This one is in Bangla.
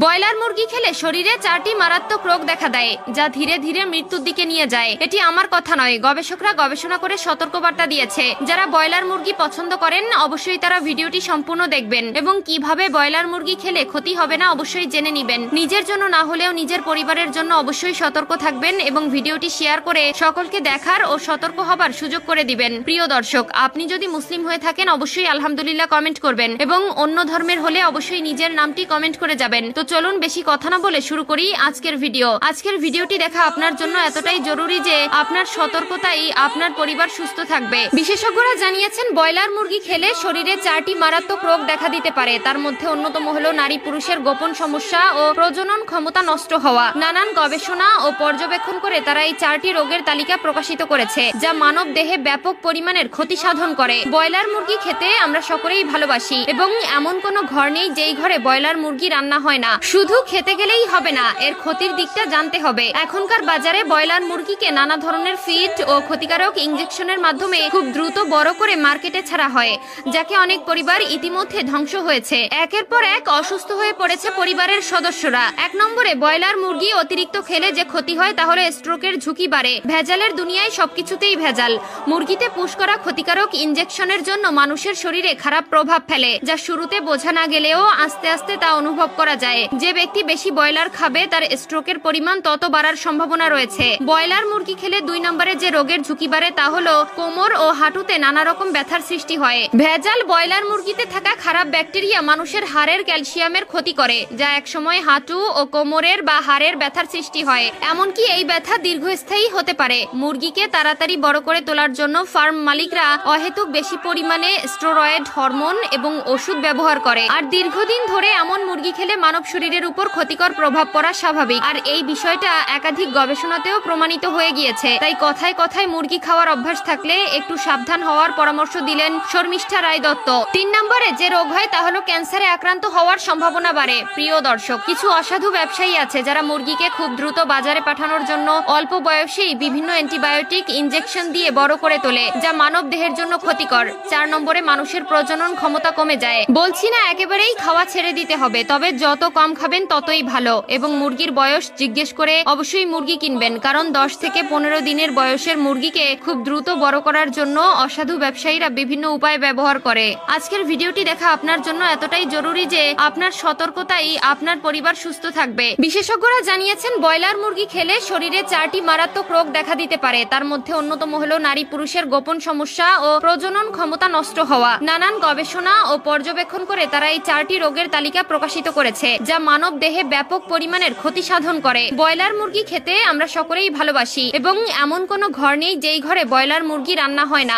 ব্রয়লার মুরগি খেলে শরীরে 4টি মারাত্মক রোগ দেখা দেয়, যা ধীরে ধীরে মৃত্যুর দিকে নিয়ে যায়। এটি আমার কথা নয়, গবেষকরা গবেষণা করে সতর্কবার্তা দিয়েছে। যারা ব্রয়লার মুরগি পছন্দ করেন অবশ্যই তারা ভিডিওটি সম্পূর্ণ দেখবেন এবং কিভাবে ব্রয়লার মুরগি খেলে ক্ষতি হবে না অবশ্যই জেনে নেবেন। নিজের জন্য না হলেও নিজের পরিবারের জন্য অবশ্যই সতর্ক থাকবেন এবং ভিডিওটি শেয়ার করে সকলকে দেখার ও সতর্ক হবার সুযোগ করে দিবেন। প্রিয় দর্শক, আপনি যদি মুসলিম হয়ে থাকেন অবশ্যই আলহামদুলিল্লাহ কমেন্ট করবেন এবং অন্য ধর্মের হলে অবশ্যই নিজের নামটি কমেন্ট করে যাবেন। তো চলুন বেশি কথা না বলে শুরু করি আজকের ভিডিও। আজকের ভিডিওটি দেখা আপনার জন্য এতটাই জরুরি যে আপনার সতর্কতাই আপনার পরিবার সুস্থ থাকবে। বিশেষজ্ঞরা জানিয়েছেন ব্রয়লার মুরগি খেলে শরীরে 4টি মারাত্মক রোগ দেখা দিতে পারে। তার মধ্যে অন্যতম হলো নারী পুরুষের গোপন সমস্যা ও প্রজনন ক্ষমতা নষ্ট হওয়া। নানান গবেষণা ও পর্যবেক্ষণ করে তারা এই 4টি রোগের তালিকা প্রকাশিত করেছে, যা মানব দেহে ব্যাপক পরিমাণের ক্ষতি সাধন করে। ব্রয়লার মুরগি খেতে আমরা সকলেই ভালোবাসি এবং এমন কোনো ঘর নেই যেই ঘরে ব্রয়লার মুরগি রান্না হয় না। শুধু খেতে গেলেই হবে না, এর ক্ষতির দিকটা জানতে হবে। এখনকার বাজারে ব্রয়লার মুরগিকে নানা ধরনের ফিড ও ক্ষতিকারক ইনজেকশনের মাধ্যমে খুব দ্রুত বড় করে মার্কেটে ছাড়া হয়, যাকে অনেক পরিবার ইতিমধ্যে ধ্বংস হয়েছে। একের পর এক অসুস্থ হয়ে পড়েছে পরিবারের সদস্যরা। 1 নম্বরে ব্রয়লার মুরগি অতিরিক্ত খেলে যে ক্ষতি হয় তাহলে স্ট্রোকের ঝুঁকি বাড়ে। ভেজালের দুনিয়ায় সবকিছুতেই ভেজাল। মুরগিতে পুশ করা ক্ষতিকারক ইনজেকশনের জন্য মানুষের শরীরে খারাপ প্রভাব ফেলে, যা শুরুতে বোঝা না গেলেও আস্তে আস্তে তা অনুভব করা যায়। যে ব্যক্তি বেশি ব্রয়লার খাবে তার স্ট্রোকের পরিমাণ তত বাড়ার সম্ভাবনা রয়েছে। ব্রয়লার মুরগি খেলে 2 নম্বরে যে রোগের ঝুঁকি বাড়ে তা হলো কোমর ও হাঁটুতে নানা রকম ব্যথার সৃষ্টি হয়। ভেজাল ব্রয়লার মুরগিতে থাকা খারাপ ব্যাকটেরিয়া মানুষের হাড়ের ক্যালসিয়ামের ক্ষতি করে, যা একসময় হাঁটু ও কোমরের বা হাড়ের ব্যথার সৃষ্টি হয়। এমনকি এই ব্যথা দীর্ঘস্থায়ী হতে পারে। মুরগিকে তাড়াতাড়ি বড় করে তোলার জন্য ফার্ম মালিকরা অহেতুক বেশি পরিমাণে স্টেরয়েড হরমোন এবং ওষুধ ব্যবহার করে। আর দীর্ঘদিন ধরে এমন মুরগি খেলে মানব শরীরের উপর ক্ষতিকর প্রভাব পড়া স্বাভাবিক। আর এই বিষয়টা একাধিক গবেষণাতেও প্রমাণিত হয়ে গিয়েছে। তাই কথায় কথায় মুরগি খাওয়ার অভ্যাস থাকলে একটু সাবধান হওয়ার পরামর্শ দিলেন শর্মিষ্ঠা রায় দত্ত। 3 নম্বরে যে রোগ হয় তা হলো ক্যান্সারে আক্রান্ত হওয়ার সম্ভাবনা বাড়ে। প্রিয় দর্শক, কিছু অসাধু ব্যবসায়ী আছে যারা মুরগিকে খুব দ্রুত বাজারে পাঠানোর জন্য অল্প বয়সেই বিভিন্ন অ্যান্টিবায়োটিক ইনজেকশন দিয়ে বড় করে তোলে, যা মানব দেহের জন্য ক্ষতিকর। 4 নম্বরে মানুষের প্রজনন ক্ষমতা কমে যায়। বলছি না একেবারেই খাওয়া ছেড়ে দিতে হবে, তবে যত কম খাবেন ততই ভালো। এবং মুরগির বয়স জিজ্ঞেস করে অবশ্যই মুরগি কিনবেন, কারণ 10 থেকে 15 দিনের বয়সের মুরগিকে খুব দ্রুত বড় করার জন্য অসাধু ব্যবসায়ীরা বিভিন্ন উপায় ব্যবহার করে। আজকের ভিডিওটি দেখা আপনার জন্য এতটাই জরুরি যে আপনার সতর্কতাই আপনার পরিবার সুস্থ থাকবে। বিশেষজ্ঞরা জানিয়েছেন ব্রয়লার মুরগি খেলে শরীরে 4টি মারাত্মক রোগ দেখা দিতে পারে। তার মধ্যে অন্যতম হলো নারী পুরুষের গোপন সমস্যা ও প্রজনন ক্ষমতা নষ্ট হওয়া। নানান গবেষণা ও পর্যবেক্ষণ করে তারা এই 4টি রোগের তালিকা প্রকাশিত করেছে, যা মানব দেহে ব্যাপক পরিমাণের ক্ষতি সাধন করে। ব্রয়লার মুরগি খেতে আমরা সকলেই ভালোবাসি এবং এমন কোনো ঘর নেই যেই ঘরে ব্রয়লার মুরগি রান্না হয় না।